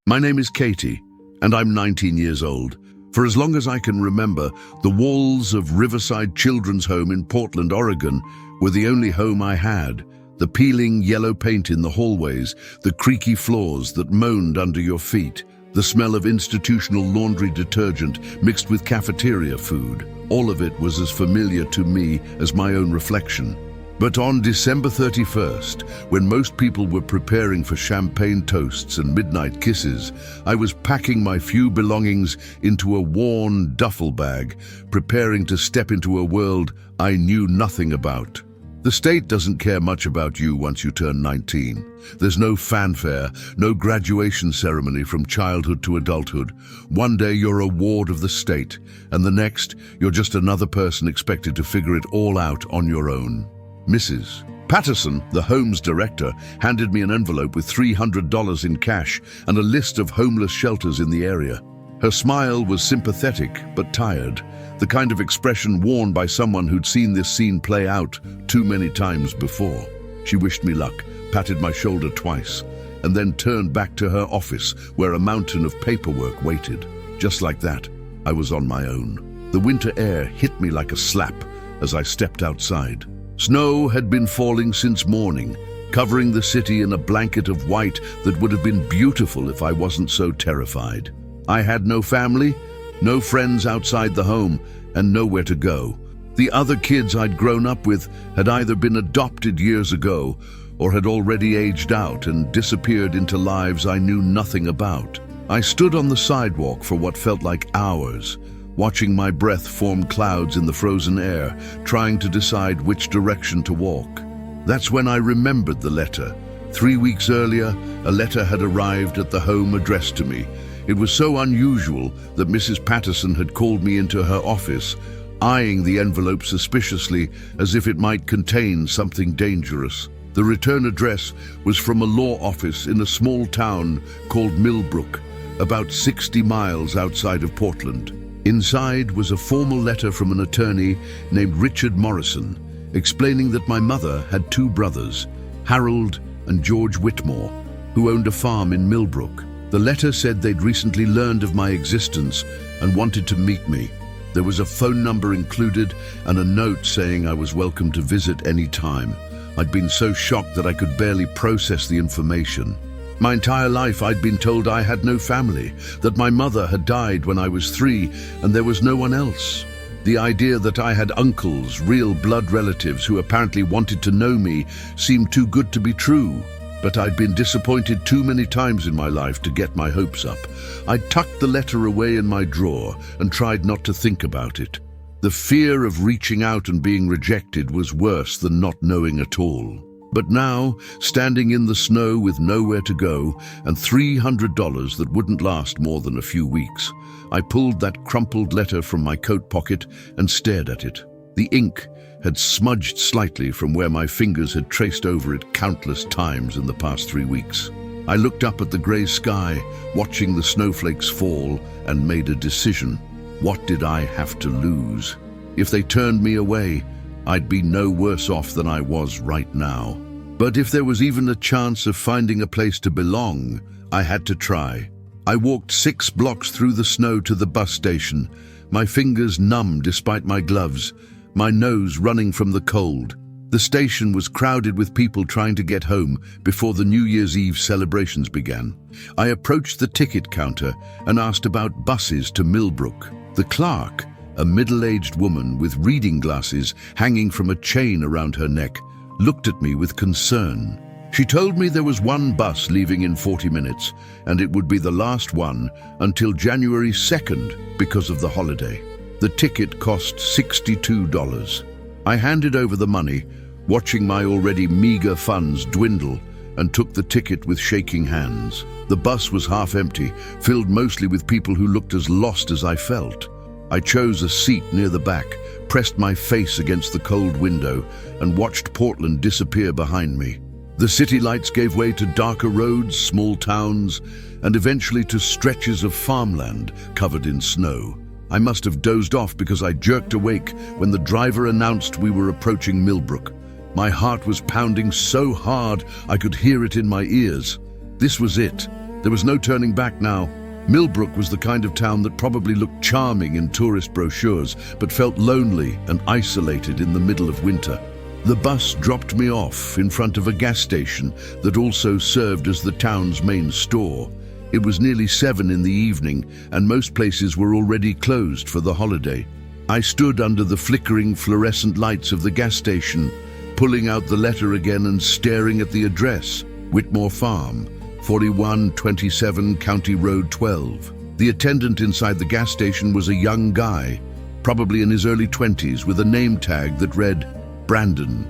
My name is Katie, and I'm 19 years old. For as long as I can remember, the walls of Riverside Children's Home in Portland, Oregon, were the only home I had. The peeling yellow paint in the hallways, the creaky floors that moaned under your feet, the smell of institutional laundry detergent mixed with cafeteria food. All of it was as familiar to me as my own reflection. But on December 31st, when most people were preparing for champagne toasts and midnight kisses, I was packing my few belongings into a worn duffel bag, preparing to step into a world I knew nothing about. The state doesn't care much about you once you turn 19. There's no fanfare, no graduation ceremony from childhood to adulthood. One day you're a ward of the state, and the next, you're just another person expected to figure it all out on your own. Mrs. Patterson, the home's director, handed me an envelope with $300 in cash and a list of homeless shelters in the area. Her smile was sympathetic but tired, the kind of expression worn by someone who'd seen this scene play out too many times before. She wished me luck, patted my shoulder twice, and then turned back to her office where a mountain of paperwork waited. Just like that, I was on my own. The winter air hit me like a slap as I stepped outside. Snow had been falling since morning, covering the city in a blanket of white that would have been beautiful if I wasn't so terrified. I had no family, no friends outside the home, and nowhere to go. The other kids I'd grown up with had either been adopted years ago or had already aged out and disappeared into lives I knew nothing about. I stood on the sidewalk for what felt like hours, watching my breath form clouds in the frozen air, trying to decide which direction to walk. That's when I remembered the letter. 3 weeks earlier, a letter had arrived at the home addressed to me. It was so unusual that Mrs. Patterson had called me into her office, eyeing the envelope suspiciously as if it might contain something dangerous. The return address was from a law office in a small town called Millbrook, about 60 miles outside of Portland. Inside was a formal letter from an attorney named Richard Morrison, explaining that my mother had 2 brothers, Harold and George Whitmore, who owned a farm in Millbrook. The letter said they'd recently learned of my existence and wanted to meet me. There was a phone number included and a note saying I was welcome to visit any time. I'd been so shocked that I could barely process the information. My entire life I'd been told I had no family, that my mother had died when I was 3 and there was no one else. The idea that I had uncles, real blood relatives who apparently wanted to know me, seemed too good to be true. But I'd been disappointed too many times in my life to get my hopes up. I'd tucked the letter away in my drawer and tried not to think about it. The fear of reaching out and being rejected was worse than not knowing at all. But now, standing in the snow with nowhere to go and $300 that wouldn't last more than a few weeks, I pulled that crumpled letter from my coat pocket and stared at it. The ink had smudged slightly from where my fingers had traced over it countless times in the past 3 weeks. I looked up at the grey sky, watching the snowflakes fall, and made a decision. What did I have to lose? If they turned me away, I'd be no worse off than I was right now. But if there was even a chance of finding a place to belong, I had to try. I walked 6 blocks through the snow to the bus station, my fingers numb despite my gloves, my nose running from the cold. The station was crowded with people trying to get home before the New Year's Eve celebrations began. I approached the ticket counter and asked about buses to Millbrook. The clerk, a middle-aged woman with reading glasses hanging from a chain around her neck, looked at me with concern. She told me there was one bus leaving in 40 minutes, and it would be the last one until January 2nd because of the holiday. The ticket cost $62. I handed over the money, watching my already meager funds dwindle, and took the ticket with shaking hands. The bus was half empty, filled mostly with people who looked as lost as I felt. I chose a seat near the back, pressed my face against the cold window, and watched Portland disappear behind me. The city lights gave way to darker roads, small towns, and eventually to stretches of farmland covered in snow. I must have dozed off because I jerked awake when the driver announced we were approaching Millbrook. My heart was pounding so hard I could hear it in my ears. This was it. There was no turning back now. Millbrook was the kind of town that probably looked charming in tourist brochures, but felt lonely and isolated in the middle of winter. The bus dropped me off in front of a gas station that also served as the town's main store. It was nearly 7 in the evening, and most places were already closed for the holiday. I stood under the flickering fluorescent lights of the gas station, pulling out the letter again and staring at the address, Whitmore Farm, 4127 County Road 12. The attendant inside the gas station was a young guy, probably in his early 20s, with a name tag that read Brandon.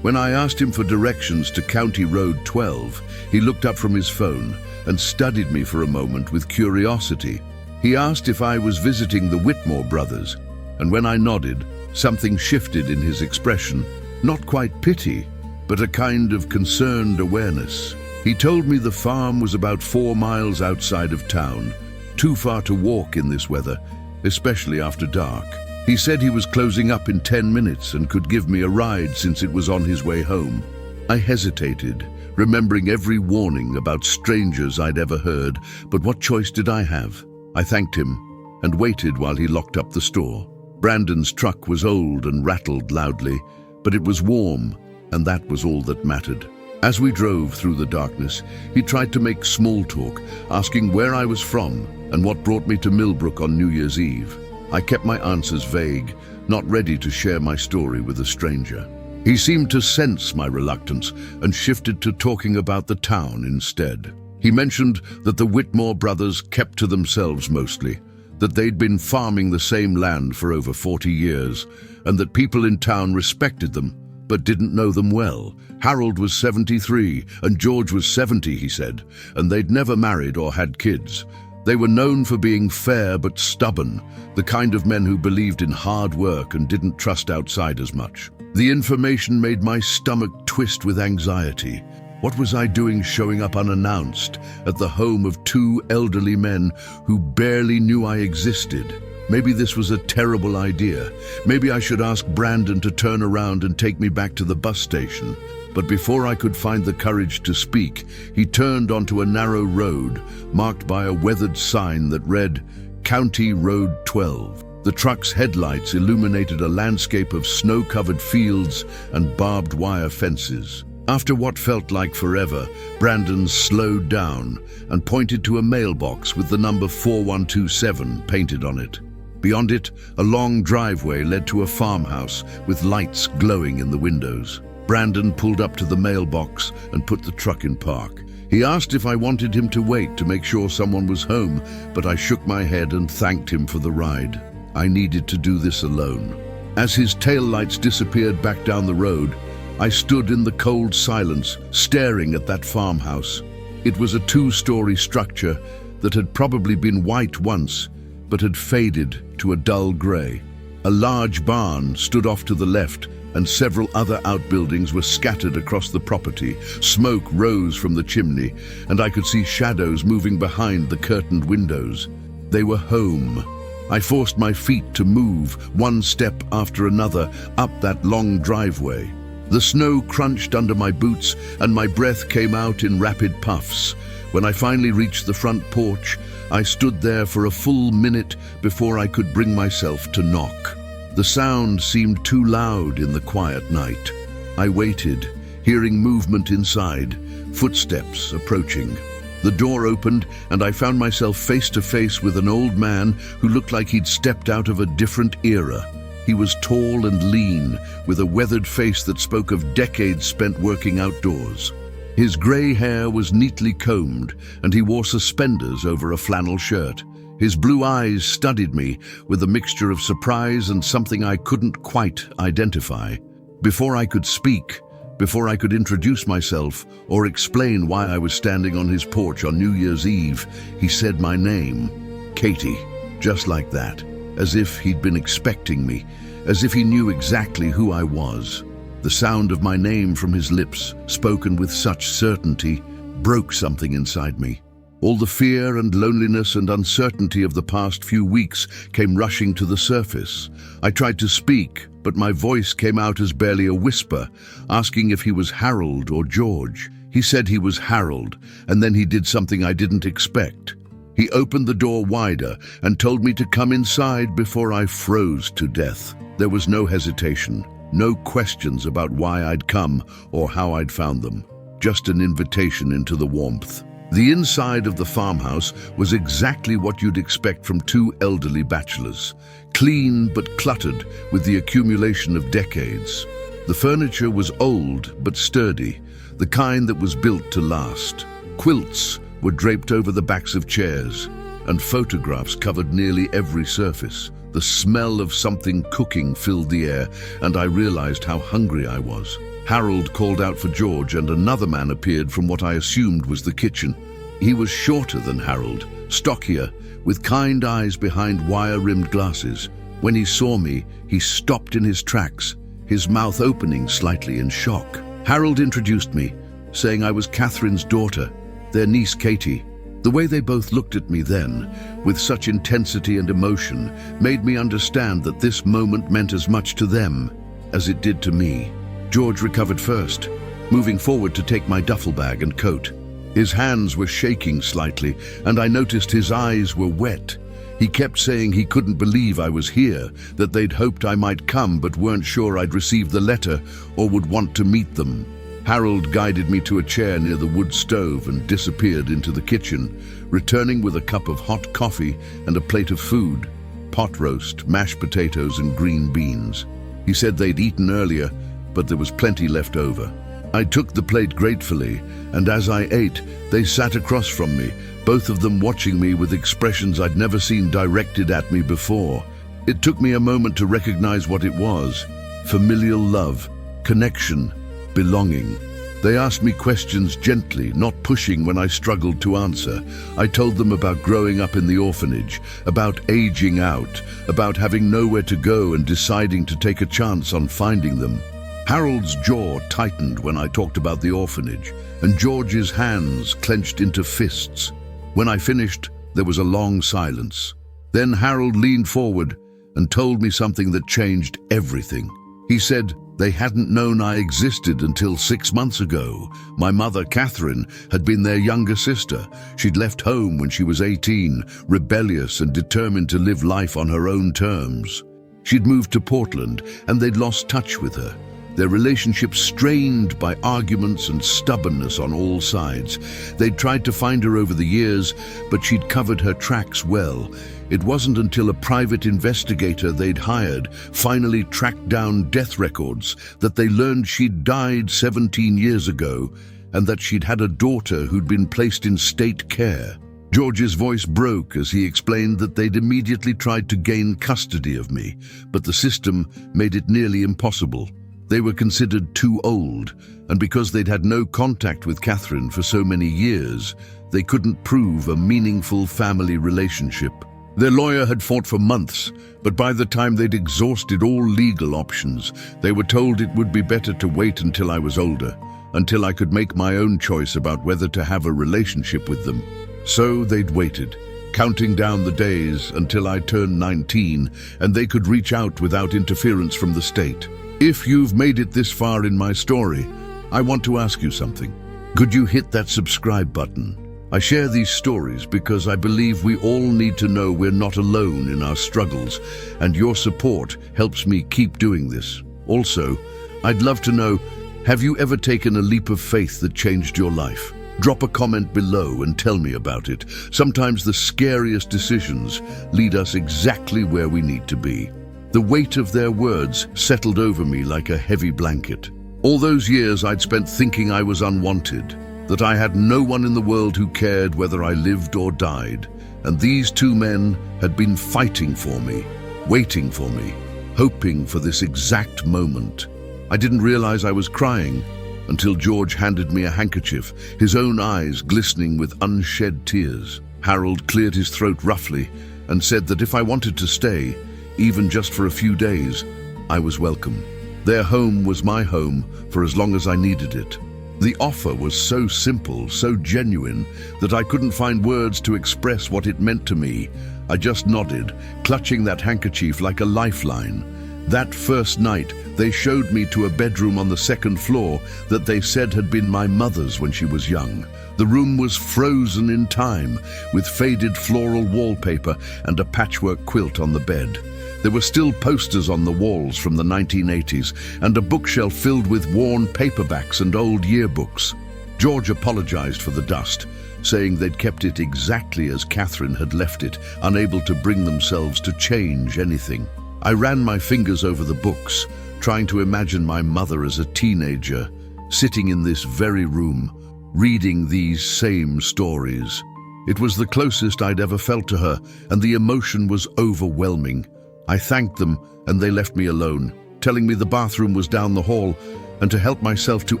When I asked him for directions to County Road 12, he looked up from his phone and studied me for a moment with curiosity. He asked if I was visiting the Whitmore brothers, and when I nodded, something shifted in his expression, not quite pity, but a kind of concerned awareness. He told me the farm was about 4 miles outside of town, too far to walk in this weather, especially after dark. He said he was closing up in 10 minutes and could give me a ride since it was on his way home. I hesitated, remembering every warning about strangers I'd ever heard, but what choice did I have? I thanked him and waited while he locked up the store. Brandon's truck was old and rattled loudly, but it was warm, and that was all that mattered. As we drove through the darkness, he tried to make small talk, asking where I was from and what brought me to Millbrook on New Year's Eve. I kept my answers vague, not ready to share my story with a stranger. He seemed to sense my reluctance and shifted to talking about the town instead. He mentioned that the Whitmore brothers kept to themselves mostly, that they'd been farming the same land for over 40 years, and that people in town respected them, but didn't know them well. Harold was 73, and George was 70, he said, and they'd never married or had kids. They were known for being fair but stubborn, the kind of men who believed in hard work and didn't trust outsiders much. The information made my stomach twist with anxiety. What was I doing showing up unannounced at the home of 2 elderly men who barely knew I existed? Maybe this was a terrible idea. Maybe I should ask Brandon to turn around and take me back to the bus station. But before I could find the courage to speak, he turned onto a narrow road marked by a weathered sign that read, County Road 12. The truck's headlights illuminated a landscape of snow-covered fields and barbed wire fences. After what felt like forever, Brandon slowed down and pointed to a mailbox with the number 4127 painted on it. Beyond it, a long driveway led to a farmhouse with lights glowing in the windows. Brandon pulled up to the mailbox and put the truck in park. He asked if I wanted him to wait to make sure someone was home, but I shook my head and thanked him for the ride. I needed to do this alone. As his taillights disappeared back down the road, I stood in the cold silence, staring at that farmhouse. It was a 2-story structure that had probably been white once, but had faded to a dull gray. A large barn stood off to the left, and several other outbuildings were scattered across the property. Smoke rose from the chimney, and I could see shadows moving behind the curtained windows. They were home. I forced my feet to move, one step after another, up that long driveway. The snow crunched under my boots, and my breath came out in rapid puffs. When I finally reached the front porch, I stood there for a full minute before I could bring myself to knock. The sound seemed too loud in the quiet night. I waited, hearing movement inside, footsteps approaching. The door opened, and I found myself face to face with an old man who looked like he'd stepped out of a different era. He was tall and lean, with a weathered face that spoke of decades spent working outdoors. His grey hair was neatly combed, and he wore suspenders over a flannel shirt. His blue eyes studied me with a mixture of surprise and something I couldn't quite identify. Before I could speak, before I could introduce myself or explain why I was standing on his porch on New Year's Eve, he said my name, Katie, just like that, as if he'd been expecting me, as if he knew exactly who I was. The sound of my name from his lips, spoken with such certainty, broke something inside me. All the fear and loneliness and uncertainty of the past few weeks came rushing to the surface. I tried to speak, but my voice came out as barely a whisper, asking if he was Harold or George. He said he was Harold, and then he did something I didn't expect. He opened the door wider and told me to come inside before I froze to death. There was no hesitation, no questions about why I'd come or how I'd found them. Just an invitation into the warmth. The inside of the farmhouse was exactly what you'd expect from two elderly bachelors. Clean but cluttered with the accumulation of decades. The furniture was old but sturdy, the kind that was built to last. Quilts were draped over the backs of chairs, and photographs covered nearly every surface. The smell of something cooking filled the air, and I realized how hungry I was. Harold called out for George, and another man appeared from what I assumed was the kitchen. He was shorter than Harold, stockier, with kind eyes behind wire-rimmed glasses. When he saw me, he stopped in his tracks, his mouth opening slightly in shock. Harold introduced me, saying I was Catherine's daughter, their niece Katie. The way they both looked at me then, with such intensity and emotion, made me understand that this moment meant as much to them as it did to me. George recovered first, moving forward to take my duffel bag and coat. His hands were shaking slightly, and I noticed his eyes were wet. He kept saying he couldn't believe I was here, that they'd hoped I might come but weren't sure I'd received the letter or would want to meet them. Harold guided me to a chair near the wood stove and disappeared into the kitchen, returning with a cup of hot coffee and a plate of food, pot roast, mashed potatoes and green beans. He said they'd eaten earlier, but there was plenty left over. I took the plate gratefully, and as I ate, they sat across from me, both of them watching me with expressions I'd never seen directed at me before. It took me a moment to recognize what it was: familial love, connection, belonging. They asked me questions gently, not pushing when I struggled to answer. I told them about growing up in the orphanage, about aging out, about having nowhere to go and deciding to take a chance on finding them. Harold's jaw tightened when I talked about the orphanage, and George's hands clenched into fists. When I finished, there was a long silence. Then Harold leaned forward and told me something that changed everything. He said they hadn't known I existed until 6 months ago. My mother, Catherine, had been their younger sister. She'd left home when she was 18, rebellious and determined to live life on her own terms. She'd moved to Portland, and they'd lost touch with her. Their relationship strained by arguments and stubbornness on all sides. They'd tried to find her over the years, but she'd covered her tracks well. It wasn't until a private investigator they'd hired finally tracked down death records that they learned she'd died 17 years ago and that she'd had a daughter who'd been placed in state care. George's voice broke as he explained that they'd immediately tried to gain custody of me, but the system made it nearly impossible. They were considered too old, and because they'd had no contact with Catherine for so many years, they couldn't prove a meaningful family relationship. Their lawyer had fought for months, but by the time they'd exhausted all legal options, they were told it would be better to wait until I was older, until I could make my own choice about whether to have a relationship with them. So they'd waited, counting down the days until I turned 19 and they could reach out without interference from the state. If you've made it this far in my story, I want to ask you something. Could you hit that subscribe button? I share these stories because I believe we all need to know we're not alone in our struggles, and your support helps me keep doing this. Also, I'd love to know, have you ever taken a leap of faith that changed your life? Drop a comment below and tell me about it. Sometimes the scariest decisions lead us exactly where we need to be. The weight of their words settled over me like a heavy blanket. All those years I'd spent thinking I was unwanted, that I had no one in the world who cared whether I lived or died, and these two men had been fighting for me, waiting for me, hoping for this exact moment. I didn't realize I was crying until George handed me a handkerchief, his own eyes glistening with unshed tears. Harold cleared his throat roughly and said that if I wanted to stay, even just for a few days, I was welcome. Their home was my home for as long as I needed it. The offer was so simple, so genuine, that I couldn't find words to express what it meant to me. I just nodded, clutching that handkerchief like a lifeline. That first night, they showed me to a bedroom on the second floor that they said had been my mother's when she was young. The room was frozen in time, with faded floral wallpaper and a patchwork quilt on the bed. There were still posters on the walls from the 1980s and a bookshelf filled with worn paperbacks and old yearbooks. George apologized for the dust, saying they'd kept it exactly as Catherine had left it, unable to bring themselves to change anything. I ran my fingers over the books, trying to imagine my mother as a teenager, sitting in this very room, reading these same stories. It was the closest I'd ever felt to her, and the emotion was overwhelming. I thanked them, and they left me alone, telling me the bathroom was down the hall, and to help myself to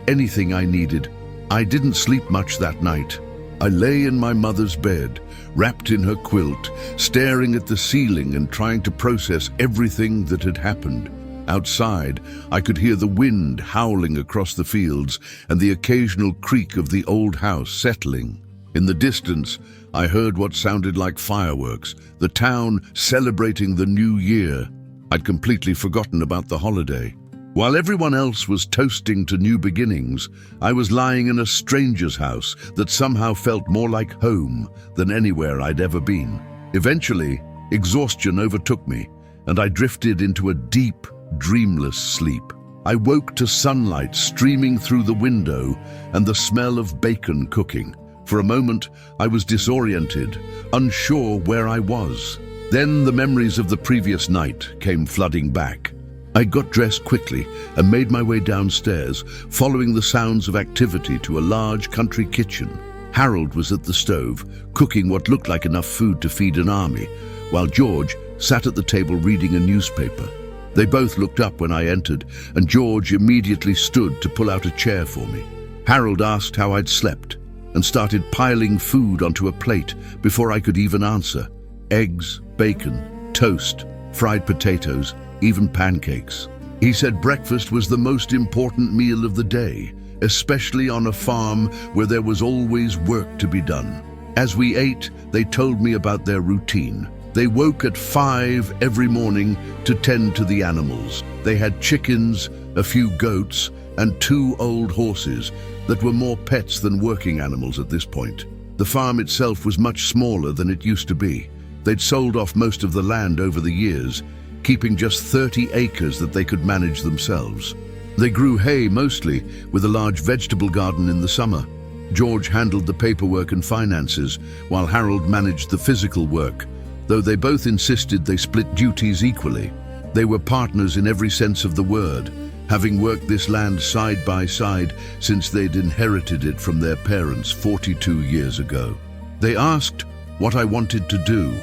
anything I needed. I didn't sleep much that night. I lay in my mother's bed, wrapped in her quilt, staring at the ceiling and trying to process everything that had happened. Outside, I could hear the wind howling across the fields and the occasional creak of the old house settling. In the distance, I heard what sounded like fireworks, the town celebrating the new year. I'd completely forgotten about the holiday. While everyone else was toasting to new beginnings, I was lying in a stranger's house that somehow felt more like home than anywhere I'd ever been. Eventually, exhaustion overtook me, and I drifted into a deep, dreamless sleep. I woke to sunlight streaming through the window and the smell of bacon cooking. For a moment, I was disoriented, unsure where I was. Then the memories of the previous night came flooding back. I got dressed quickly and made my way downstairs, following the sounds of activity to a large country kitchen. Harold was at the stove, cooking what looked like enough food to feed an army, while George sat at the table reading a newspaper. They both looked up when I entered, and George immediately stood to pull out a chair for me. Harold asked how I'd slept, and started piling food onto a plate before I could even answer. Eggs, bacon, toast, fried potatoes, even pancakes. He said breakfast was the most important meal of the day, especially on a farm where there was always work to be done. As we ate, they told me about their routine. They woke at 5 every morning to tend to the animals. They had chickens, a few goats, and 2 old horses that were more pets than working animals at this point. The farm itself was much smaller than it used to be. They'd sold off most of the land over the years, keeping just 30 acres that they could manage themselves. They grew hay mostly, with a large vegetable garden in the summer. George handled the paperwork and finances, while Harold managed the physical work, though they both insisted they split duties equally. They were partners in every sense of the word, having worked this land side by side since they'd inherited it from their parents 42 years ago. They asked what I wanted to do,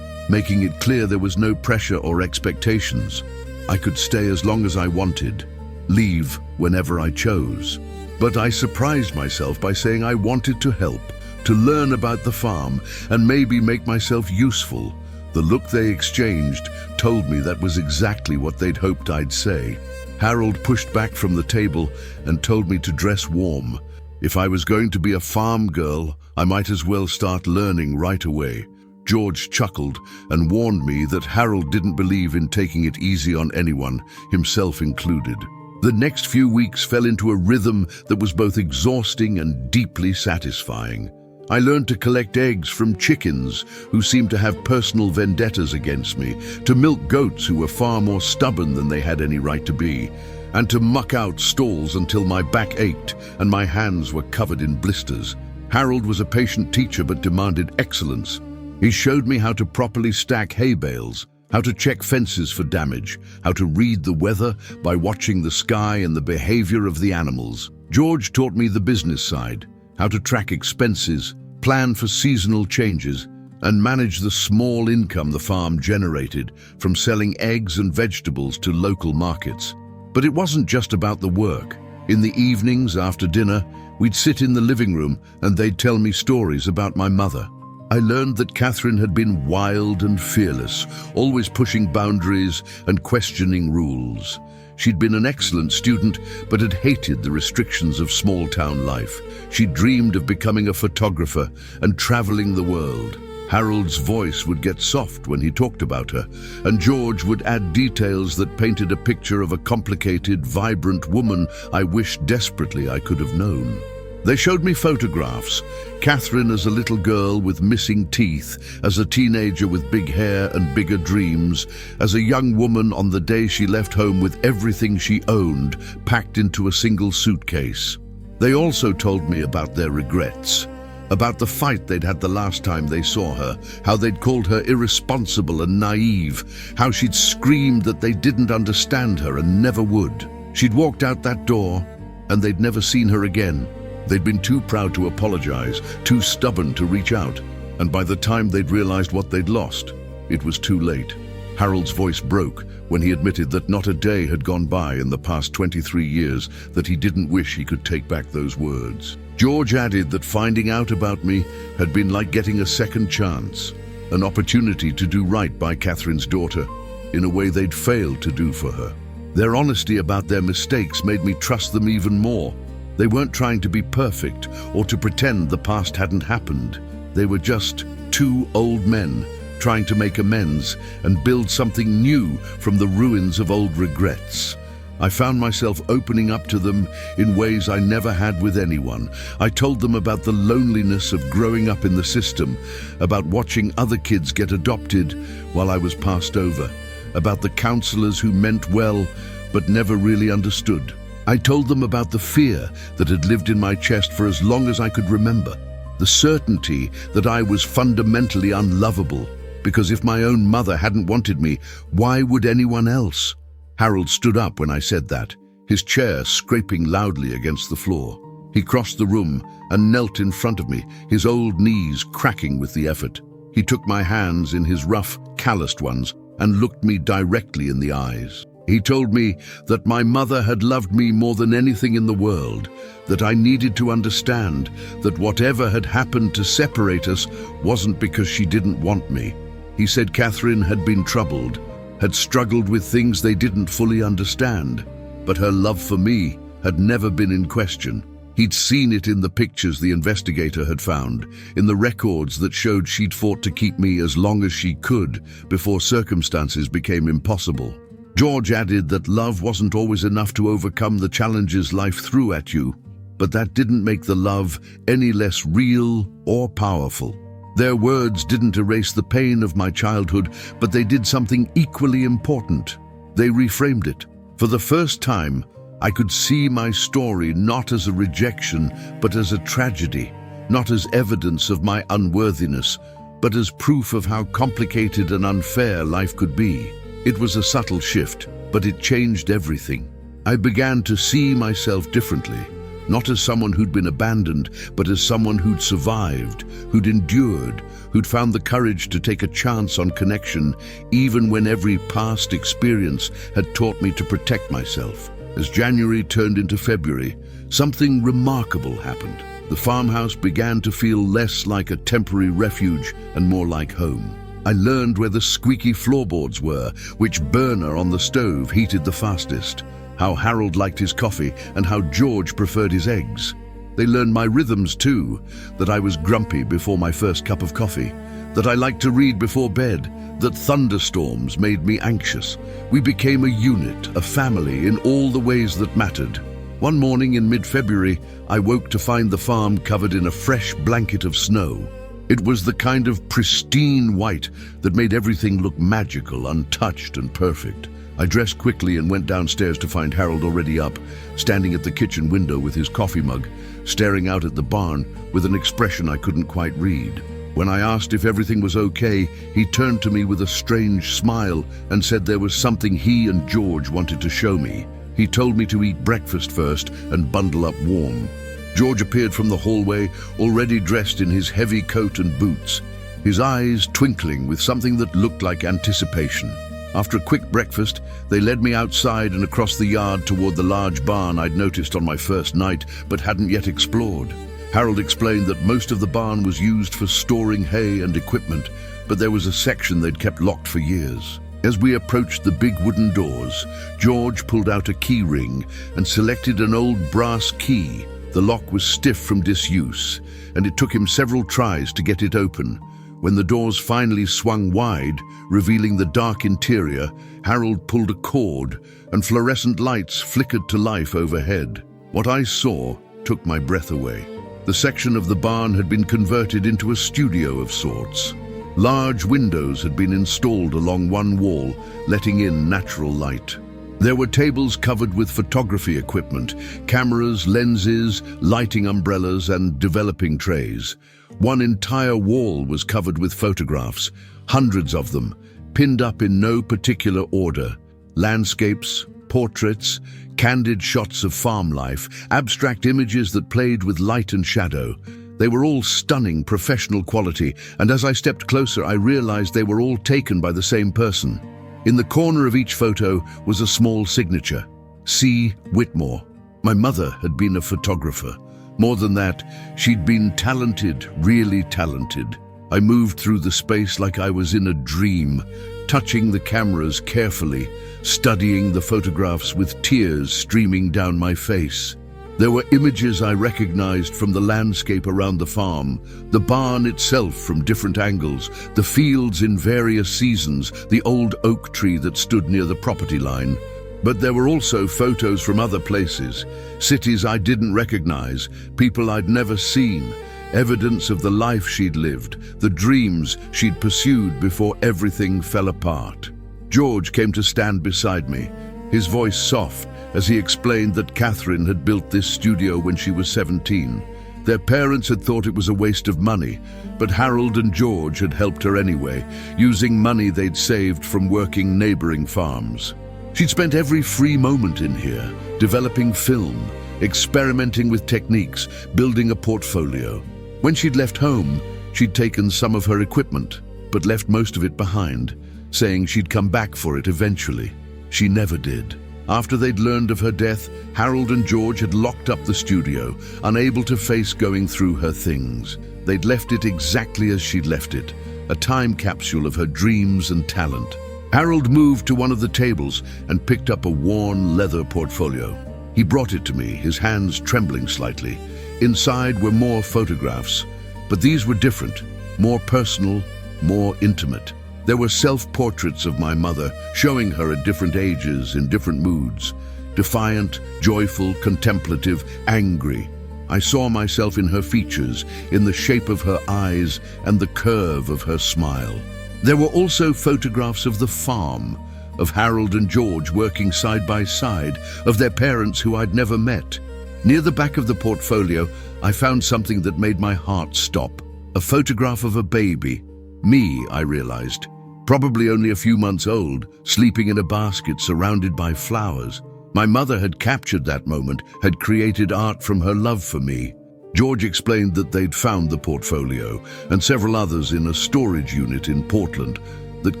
making it clear there was no pressure or expectations. I could stay as long as I wanted, leave whenever I chose. But I surprised myself by saying I wanted to help, to learn about the farm, and maybe make myself useful. The look they exchanged told me that was exactly what they'd hoped I'd say. Harold pushed back from the table and told me to dress warm. If I was going to be a farm girl, I might as well start learning right away. George chuckled and warned me that Harold didn't believe in taking it easy on anyone, himself included. The next few weeks fell into a rhythm that was both exhausting and deeply satisfying. I learned to collect eggs from chickens who seemed to have personal vendettas against me, to milk goats who were far more stubborn than they had any right to be, and to muck out stalls until my back ached and my hands were covered in blisters. Harold was a patient teacher but demanded excellence. He showed me how to properly stack hay bales, how to check fences for damage, how to read the weather by watching the sky and the behavior of the animals. George taught me the business side, how to track expenses, plan for seasonal changes, and manage the small income the farm generated from selling eggs and vegetables to local markets. But it wasn't just about the work. In the evenings after dinner, we'd sit in the living room and they'd tell me stories about my mother. I learned that Catherine had been wild and fearless, always pushing boundaries and questioning rules. She'd been an excellent student, but had hated the restrictions of small-town life. She dreamed of becoming a photographer and traveling the world. Harold's voice would get soft when he talked about her, and George would add details that painted a picture of a complicated, vibrant woman I wished desperately I could have known. They showed me photographs, Catherine as a little girl with missing teeth, as a teenager with big hair and bigger dreams, as a young woman on the day she left home with everything she owned packed into a single suitcase. They also told me about their regrets, about the fight they'd had the last time they saw her, how they'd called her irresponsible and naive, how she'd screamed that they didn't understand her and never would. She'd walked out that door and they'd never seen her again. They'd been too proud to apologize, too stubborn to reach out, and by the time they'd realized what they'd lost, it was too late. Harold's voice broke when he admitted that not a day had gone by in the past 23 years that he didn't wish he could take back those words. George added that finding out about me had been like getting a second chance, an opportunity to do right by Catherine's daughter in a way they'd failed to do for her. Their honesty about their mistakes made me trust them even more. They weren't trying to be perfect or to pretend the past hadn't happened. They were just two old men trying to make amends and build something new from the ruins of old regrets. I found myself opening up to them in ways I never had with anyone. I told them about the loneliness of growing up in the system, about watching other kids get adopted while I was passed over, about the counselors who meant well but never really understood. I told them about the fear that had lived in my chest for as long as I could remember, the certainty that I was fundamentally unlovable, because if my own mother hadn't wanted me, why would anyone else? Harold stood up when I said that, his chair scraping loudly against the floor. He crossed the room and knelt in front of me, his old knees cracking with the effort. He took my hands in his rough, calloused ones and looked me directly in the eyes. He told me that my mother had loved me more than anything in the world, that I needed to understand that whatever had happened to separate us wasn't because she didn't want me. He said Catherine had been troubled, had struggled with things they didn't fully understand, but her love for me had never been in question. He'd seen it in the pictures the investigator had found, in the records that showed she'd fought to keep me as long as she could before circumstances became impossible. George added that love wasn't always enough to overcome the challenges life threw at you, but that didn't make the love any less real or powerful. Their words didn't erase the pain of my childhood, but they did something equally important. They reframed it. For the first time, I could see my story not as a rejection, but as a tragedy, not as evidence of my unworthiness, but as proof of how complicated and unfair life could be. It was a subtle shift, but it changed everything. I began to see myself differently, not as someone who'd been abandoned, but as someone who'd survived, who'd endured, who'd found the courage to take a chance on connection, even when every past experience had taught me to protect myself. As January turned into February, something remarkable happened. The farmhouse began to feel less like a temporary refuge and more like home. I learned where the squeaky floorboards were, which burner on the stove heated the fastest, how Harold liked his coffee and how George preferred his eggs. They learned my rhythms too, that I was grumpy before my first cup of coffee, that I liked to read before bed, that thunderstorms made me anxious. We became a unit, a family in all the ways that mattered. One morning in mid-February, I woke to find the farm covered in a fresh blanket of snow. It was the kind of pristine white that made everything look magical, untouched and perfect. I dressed quickly and went downstairs to find Harold already up, standing at the kitchen window with his coffee mug, staring out at the barn with an expression I couldn't quite read. When I asked if everything was okay, he turned to me with a strange smile and said there was something he and George wanted to show me. He told me to eat breakfast first and bundle up warm. George appeared from the hallway, already dressed in his heavy coat and boots, his eyes twinkling with something that looked like anticipation. After a quick breakfast, they led me outside and across the yard toward the large barn I'd noticed on my first night but hadn't yet explored. Harold explained that most of the barn was used for storing hay and equipment, but there was a section they'd kept locked for years. As we approached the big wooden doors, George pulled out a key ring and selected an old brass key. The lock was stiff from disuse, and it took him several tries to get it open. When the doors finally swung wide, revealing the dark interior, Harold pulled a cord and fluorescent lights flickered to life overhead. What I saw took my breath away. The section of the barn had been converted into a studio of sorts. Large windows had been installed along one wall, letting in natural light. There were tables covered with photography equipment, cameras, lenses, lighting umbrellas, and developing trays. One entire wall was covered with photographs, hundreds of them, pinned up in no particular order. Landscapes, portraits, candid shots of farm life, abstract images that played with light and shadow. They were all stunning, professional quality, and as I stepped closer, I realized they were all taken by the same person. In the corner of each photo was a small signature, C. Whitmore. My mother had been a photographer. More than that, she'd been talented, really talented. I moved through the space like I was in a dream, touching the cameras carefully, studying the photographs with tears streaming down my face. There were images I recognized from the landscape around the farm, the barn itself from different angles, the fields in various seasons, the old oak tree that stood near the property line. But there were also photos from other places, cities I didn't recognize, people I'd never seen, evidence of the life she'd lived, the dreams she'd pursued before everything fell apart. George came to stand beside me, his voice soft as he explained that Catherine had built this studio when she was 17. Their parents had thought it was a waste of money, but Harold and George had helped her anyway, using money they'd saved from working neighboring farms. She'd spent every free moment in here, developing film, experimenting with techniques, building a portfolio. When she'd left home, she'd taken some of her equipment, but left most of it behind, saying she'd come back for it eventually. She never did. After they'd learned of her death, Harold and George had locked up the studio, unable to face going through her things. They'd left it exactly as she'd left it, a time capsule of her dreams and talent. Harold moved to one of the tables and picked up a worn leather portfolio. He brought it to me, his hands trembling slightly. Inside were more photographs, but these were different, more personal, more intimate. There were self-portraits of my mother, showing her at different ages, in different moods. Defiant, joyful, contemplative, angry. I saw myself in her features, in the shape of her eyes and the curve of her smile. There were also photographs of the farm, of Harold and George working side by side, of their parents who I'd never met. Near the back of the portfolio, I found something that made my heart stop. A photograph of a baby. Me, I realized. Probably only a few months old, sleeping in a basket surrounded by flowers. My mother had captured that moment, had created art from her love for me. George explained that they'd found the portfolio and several others in a storage unit in Portland that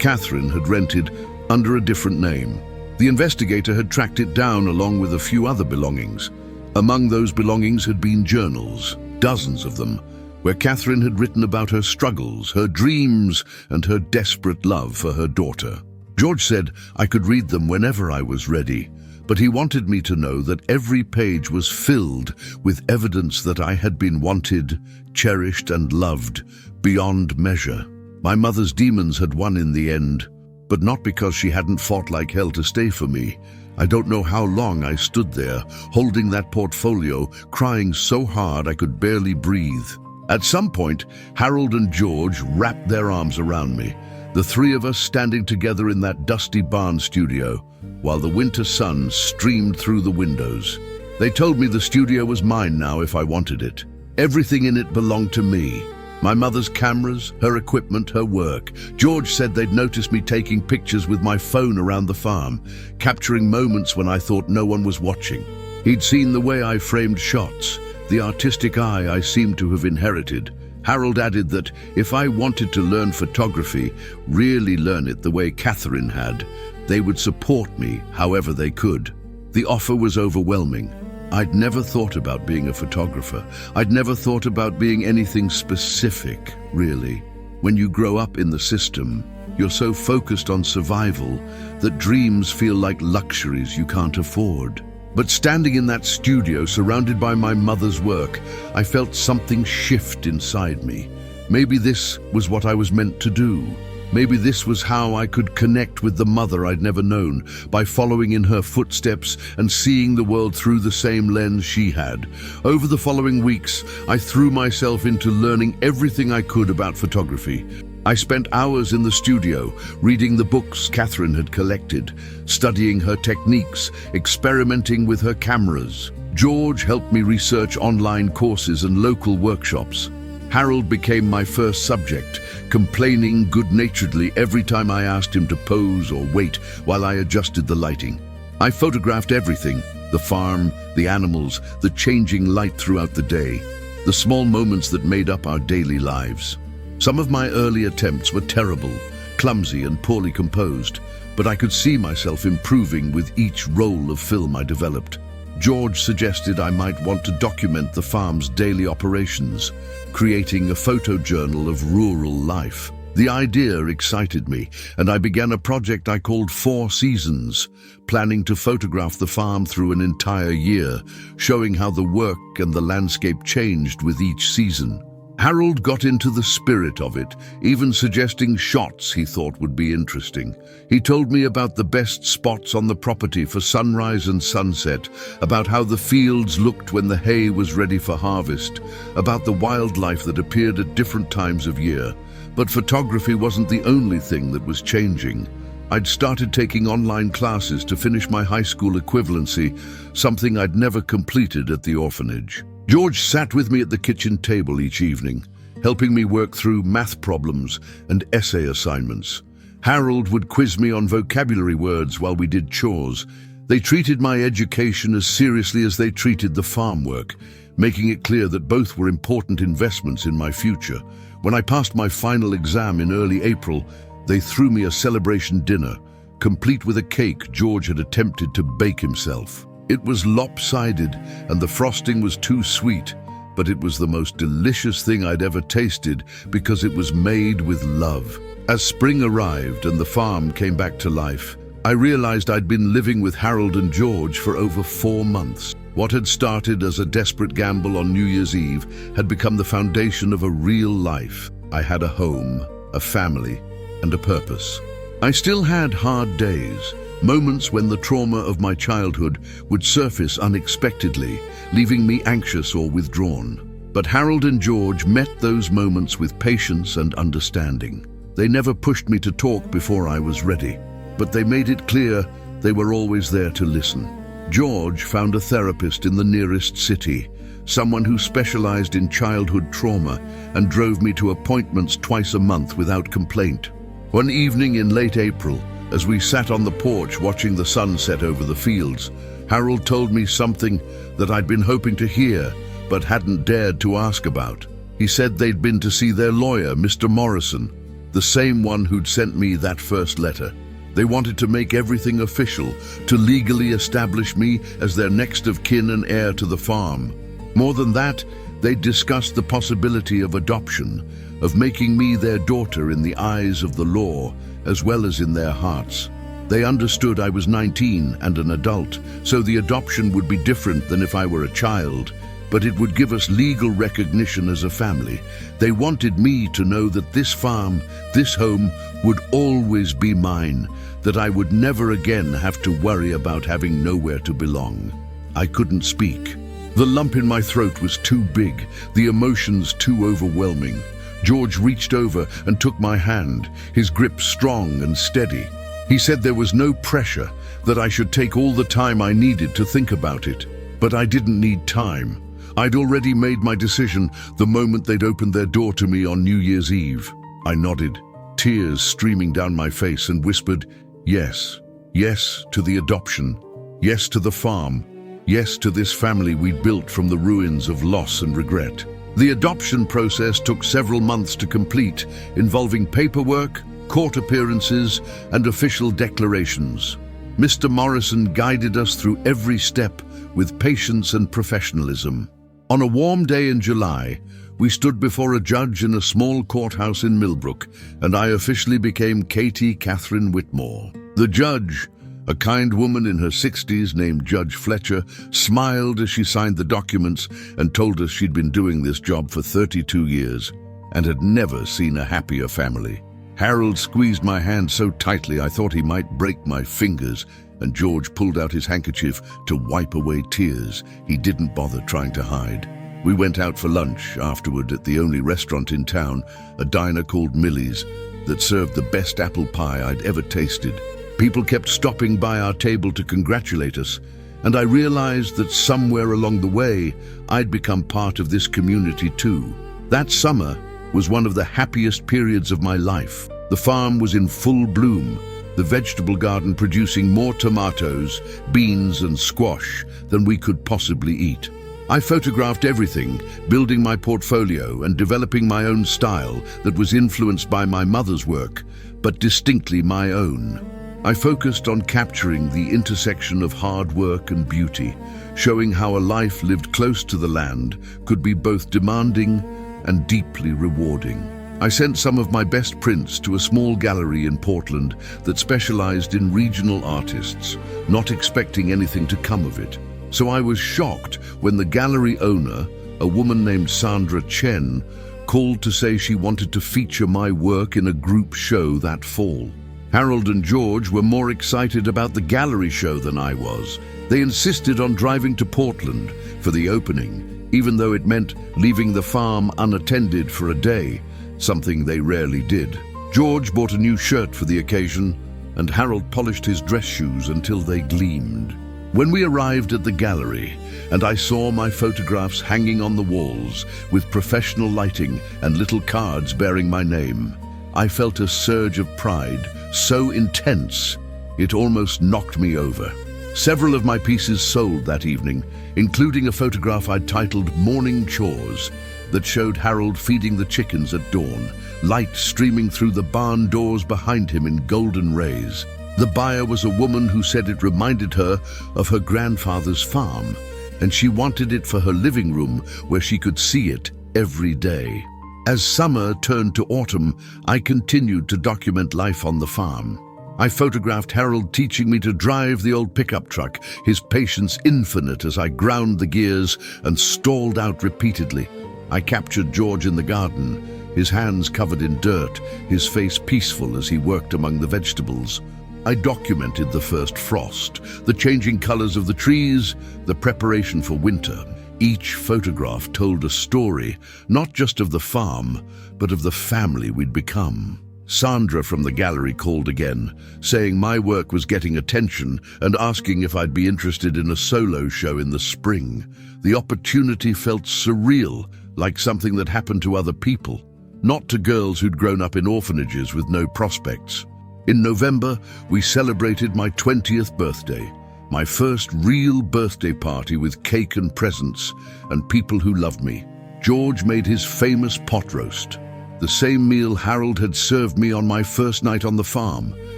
Catherine had rented under a different name. The investigator had tracked it down along with a few other belongings. Among those belongings had been journals, dozens of them, where Catherine had written about her struggles, her dreams, and her desperate love for her daughter. George said I could read them whenever I was ready, but he wanted me to know that every page was filled with evidence that I had been wanted, cherished, and loved beyond measure. My mother's demons had won in the end, but not because she hadn't fought like hell to stay for me. I don't know how long I stood there, holding that portfolio, crying so hard I could barely breathe. At some point, Harold and George wrapped their arms around me, the three of us standing together in that dusty barn studio, while the winter sun streamed through the windows. They told me the studio was mine now if I wanted it. Everything in it belonged to me. My mother's cameras, her equipment, her work. George said they'd noticed me taking pictures with my phone around the farm, capturing moments when I thought no one was watching. He'd seen the way I framed shots, the artistic eye I seemed to have inherited. Harold added that if I wanted to learn photography, really learn it the way Catherine had, they would support me however they could. The offer was overwhelming. I'd never thought about being a photographer. I'd never thought about being anything specific, really. When you grow up in the system, you're so focused on survival that dreams feel like luxuries you can't afford. But standing in that studio, surrounded by my mother's work, I felt something shift inside me. Maybe this was what I was meant to do. Maybe this was how I could connect with the mother I'd never known, by following in her footsteps and seeing the world through the same lens she had. Over the following weeks, I threw myself into learning everything I could about photography. I spent hours in the studio, reading the books Catherine had collected, studying her techniques, experimenting with her cameras. George helped me research online courses and local workshops. Harold became my first subject, complaining good-naturedly every time I asked him to pose or wait while I adjusted the lighting. I photographed everything: the farm, the animals, the changing light throughout the day, the small moments that made up our daily lives. Some of my early attempts were terrible, clumsy and poorly composed, but I could see myself improving with each roll of film I developed. George suggested I might want to document the farm's daily operations, creating a photojournal of rural life. The idea excited me, and I began a project I called 4 Seasons, planning to photograph the farm through an entire year, showing how the work and the landscape changed with each season. Harold got into the spirit of it, even suggesting shots he thought would be interesting. He told me about the best spots on the property for sunrise and sunset, about how the fields looked when the hay was ready for harvest, about the wildlife that appeared at different times of year. But photography wasn't the only thing that was changing. I'd started taking online classes to finish my high school equivalency, something I'd never completed at the orphanage. George sat with me at the kitchen table each evening, helping me work through math problems and essay assignments. Harold would quiz me on vocabulary words while we did chores. They treated my education as seriously as they treated the farm work, making it clear that both were important investments in my future. When I passed my final exam in early April, they threw me a celebration dinner, complete with a cake George had attempted to bake himself. It was lopsided and the frosting was too sweet, but it was the most delicious thing I'd ever tasted because it was made with love. As spring arrived and the farm came back to life, I realized I'd been living with Harold and George for over 4 months. What had started as a desperate gamble on New Year's Eve had become the foundation of a real life. I had a home, a family, and a purpose. I still had hard days, moments when the trauma of my childhood would surface unexpectedly, leaving me anxious or withdrawn. But Harold and George met those moments with patience and understanding. They never pushed me to talk before I was ready, but they made it clear they were always there to listen. George found a therapist in the nearest city, someone who specialized in childhood trauma, and drove me to appointments twice a month without complaint. One evening in late April, as we sat on the porch watching the sun set over the fields, Harold told me something that I'd been hoping to hear, but hadn't dared to ask about. He said they'd been to see their lawyer, Mr. Morrison, the same one who'd sent me that first letter. They wanted to make everything official, to legally establish me as their next of kin and heir to the farm. More than that, they discussed the possibility of adoption, of making me their daughter in the eyes of the law, as well as in their hearts. They understood I was 19 and an adult, so the adoption would be different than if I were a child, but it would give us legal recognition as a family. They wanted me to know that this farm, this home, would always be mine, that I would never again have to worry about having nowhere to belong. I couldn't speak. The lump in my throat was too big, the emotions too overwhelming. George reached over and took my hand, his grip strong and steady. He said there was no pressure, that I should take all the time I needed to think about it. But I didn't need time. I'd already made my decision the moment they'd opened their door to me on New Year's Eve. I nodded, tears streaming down my face, and whispered, yes. Yes to the adoption. Yes to the farm. Yes to this family we'd built from the ruins of loss and regret. The adoption process took several months to complete, involving paperwork, court appearances, and official declarations. Mr. Morrison guided us through every step with patience and professionalism. On a warm day in July, we stood before a judge in a small courthouse in Millbrook, and I officially became Katie Catherine Whitmore. The judge, a kind woman in her 60s named Judge Fletcher, smiled as she signed the documents and told us she'd been doing this job for 32 years. and had never seen a happier family. Harold squeezed my hand so tightly I thought he might break my fingers, and George pulled out his handkerchief to wipe away tears he didn't bother trying to hide. We went out for lunch afterward at the only restaurant in town, a diner called Millie's, that served the best apple pie I'd ever tasted. People kept stopping by our table to congratulate us, and I realized that somewhere along the way, I'd become part of this community too. That summer was one of the happiest periods of my life. The farm was in full bloom, the vegetable garden producing more tomatoes, beans and squash than we could possibly eat. I photographed everything, building my portfolio and developing my own style that was influenced by my mother's work, but distinctly my own. I focused on capturing the intersection of hard work and beauty, showing how a life lived close to the land could be both demanding and deeply rewarding. I sent some of my best prints to a small gallery in Portland that specialized in regional artists, not expecting anything to come of it. So I was shocked when the gallery owner, a woman named Sandra Chen, called to say she wanted to feature my work in a group show that fall. Harold and George were more excited about the gallery show than I was. They insisted on driving to Portland for the opening, even though it meant leaving the farm unattended for a day, something they rarely did. George bought a new shirt for the occasion, and Harold polished his dress shoes until they gleamed. When we arrived at the gallery, and I saw my photographs hanging on the walls with professional lighting and little cards bearing my name, I felt a surge of pride so intense it almost knocked me over. Several of my pieces sold that evening, including a photograph I'd titled Morning Chores that showed Harold feeding the chickens at dawn, light streaming through the barn doors behind him in golden rays. The buyer was a woman who said it reminded her of her grandfather's farm, and she wanted it for her living room where she could see it every day. As summer turned to autumn, I continued to document life on the farm. I photographed Harold teaching me to drive the old pickup truck, his patience infinite as I ground the gears and stalled out repeatedly. I captured George in the garden, his hands covered in dirt, his face peaceful as he worked among the vegetables. I documented the first frost, the changing colors of the trees, the preparation for winter. Each photograph told a story, not just of the farm, but of the family we'd become. Sandra from the gallery called again, saying my work was getting attention and asking if I'd be interested in a solo show in the spring. The opportunity felt surreal, like something that happened to other people, not to girls who'd grown up in orphanages with no prospects. In November, we celebrated my 20th birthday, my first real birthday party with cake and presents and people who loved me. George made his famous pot roast, the same meal Harold had served me on my first night on the farm,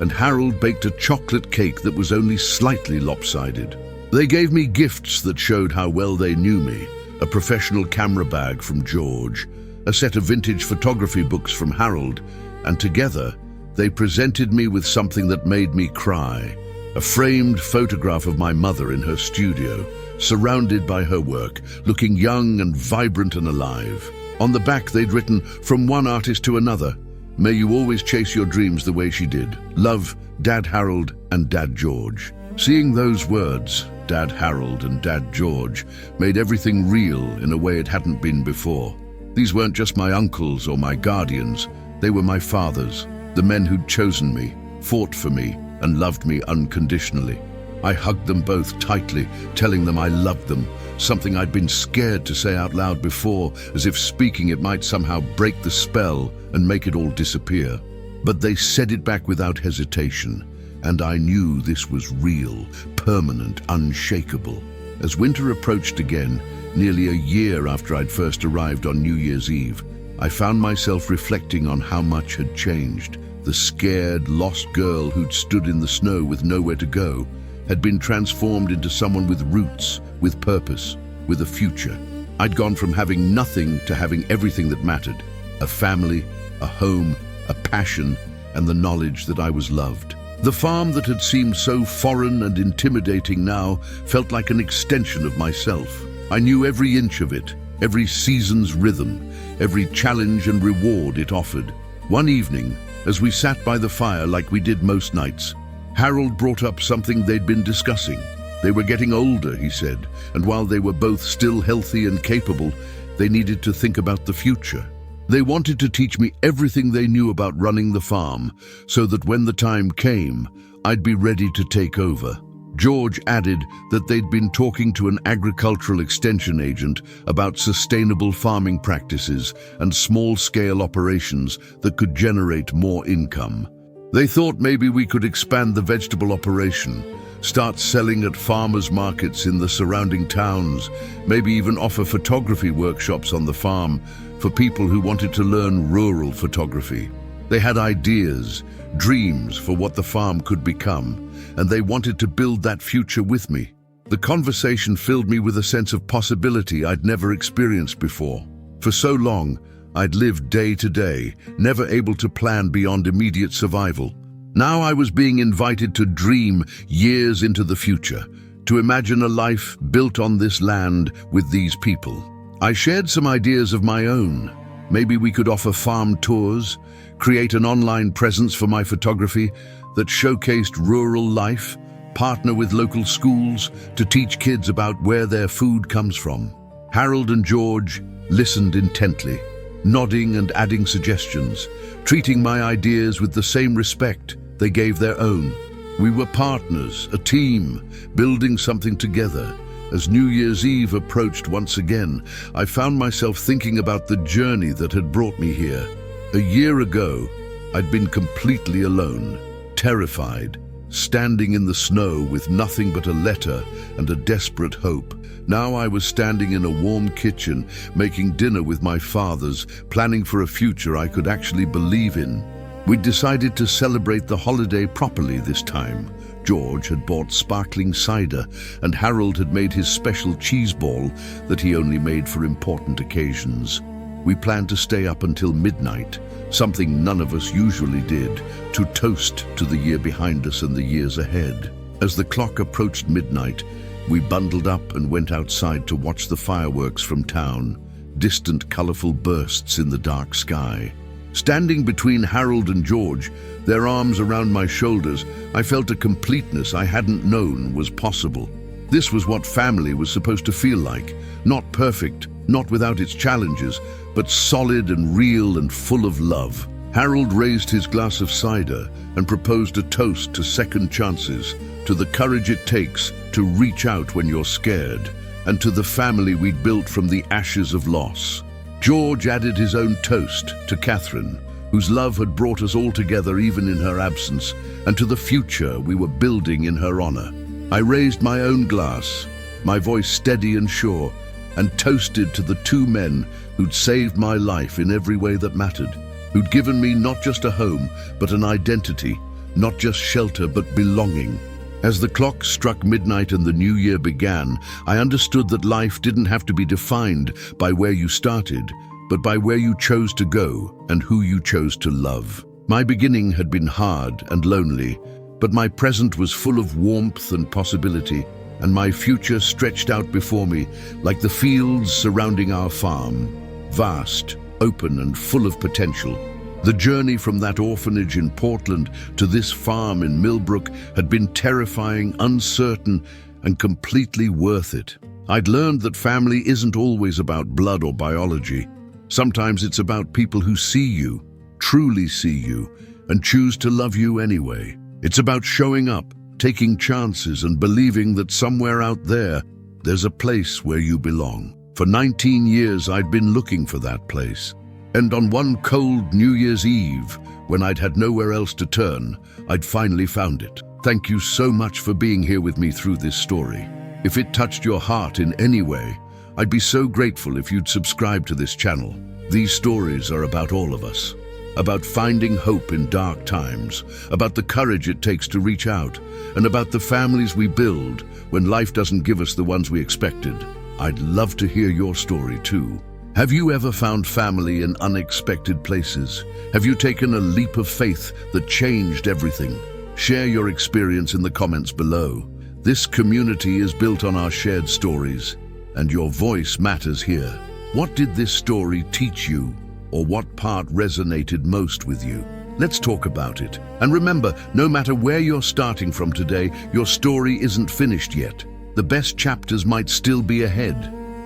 and Harold baked a chocolate cake that was only slightly lopsided. They gave me gifts that showed how well they knew me, a professional camera bag from George, a set of vintage photography books from Harold, and together, they presented me with something that made me cry, a framed photograph of my mother in her studio, surrounded by her work, looking young and vibrant and alive. On the back they'd written, "From one artist to another, may you always chase your dreams the way she did. Love, Dad Harold and Dad George." Seeing those words, Dad Harold and Dad George, made everything real in a way it hadn't been before. These weren't just my uncles or my guardians, they were my fathers. The men who'd chosen me, fought for me, and loved me unconditionally. I hugged them both tightly, telling them I loved them, something I'd been scared to say out loud before, as if speaking it might somehow break the spell and make it all disappear. But they said it back without hesitation, and I knew this was real, permanent, unshakable. As winter approached again, nearly a year after I'd first arrived on New Year's Eve, I found myself reflecting on how much had changed. The scared, lost girl who'd stood in the snow with nowhere to go had been transformed into someone with roots, with purpose, with a future. I'd gone from having nothing to having everything that mattered: a family, a home, a passion, and the knowledge that I was loved. The farm that had seemed so foreign and intimidating now felt like an extension of myself. I knew every inch of it, every season's rhythm, every challenge and reward it offered. One evening, as we sat by the fire like we did most nights, Harold brought up something they'd been discussing. They were getting older, he said, and while they were both still healthy and capable, they needed to think about the future. They wanted to teach me everything they knew about running the farm, so that when the time came, I'd be ready to take over. George added that they'd been talking to an agricultural extension agent about sustainable farming practices and small-scale operations that could generate more income. They thought maybe we could expand the vegetable operation, start selling at farmers' markets in the surrounding towns, maybe even offer photography workshops on the farm for people who wanted to learn rural photography. They had ideas, dreams for what the farm could become, and they wanted to build that future with me. The conversation filled me with a sense of possibility I'd never experienced before. For so long, I'd lived day to day, never able to plan beyond immediate survival. Now I was being invited to dream years into the future, to imagine a life built on this land with these people. I shared some ideas of my own. Maybe we could offer farm tours, create an online presence for my photography that showcased rural life, partner with local schools to teach kids about where their food comes from. Harold and George listened intently, nodding and adding suggestions, treating my ideas with the same respect they gave their own. We were partners, a team, building something together. As New Year's Eve approached once again, I found myself thinking about the journey that had brought me here. A year ago, I'd been completely alone, terrified, standing in the snow with nothing but a letter and a desperate hope. Now I was standing in a warm kitchen, making dinner with my fathers, planning for a future I could actually believe in. We'd decided to celebrate the holiday properly this time. George had bought sparkling cider, and Harold had made his special cheese ball that he only made for important occasions. We planned to stay up until midnight, something none of us usually did, to toast to the year behind us and the years ahead. As the clock approached midnight, we bundled up and went outside to watch the fireworks from town, distant, colorful bursts in the dark sky. Standing between Harold and George, their arms around my shoulders, I felt a completeness I hadn't known was possible. This was what family was supposed to feel like. Not perfect, not without its challenges, but solid and real and full of love. Harold raised his glass of cider and proposed a toast to second chances, to the courage it takes to reach out when you're scared, and to the family we'd built from the ashes of loss. George added his own toast to Catherine, whose love had brought us all together even in her absence, and to the future we were building in her honor. I raised my own glass, my voice steady and sure, and toasted to the two men who'd saved my life in every way that mattered, who'd given me not just a home, but an identity, not just shelter, but belonging. As the clock struck midnight and the new year began, I understood that life didn't have to be defined by where you started, but by where you chose to go and who you chose to love. My beginning had been hard and lonely, but my present was full of warmth and possibility, and my future stretched out before me like the fields surrounding our farm, vast, open, and full of potential. The journey from that orphanage in Portland to this farm in Millbrook had been terrifying, uncertain, and completely worth it. I'd learned that family isn't always about blood or biology. Sometimes it's about people who see you, truly see you, and choose to love you anyway. It's about showing up, taking chances, and believing that somewhere out there, there's a place where you belong. For 19 years, I'd been looking for that place. And on one cold New Year's Eve, when I'd had nowhere else to turn, I'd finally found it. Thank you so much for being here with me through this story. If it touched your heart in any way, I'd be so grateful if you'd subscribe to this channel. These stories are about all of us, about finding hope in dark times, about the courage it takes to reach out, and about the families we build when life doesn't give us the ones we expected. I'd love to hear your story too. Have you ever found family in unexpected places? Have you taken a leap of faith that changed everything? Share your experience in the comments below. This community is built on our shared stories, and your voice matters here. What did this story teach you, or what part resonated most with you? Let's talk about it. And remember, no matter where you're starting from today, your story isn't finished yet. The best chapters might still be ahead.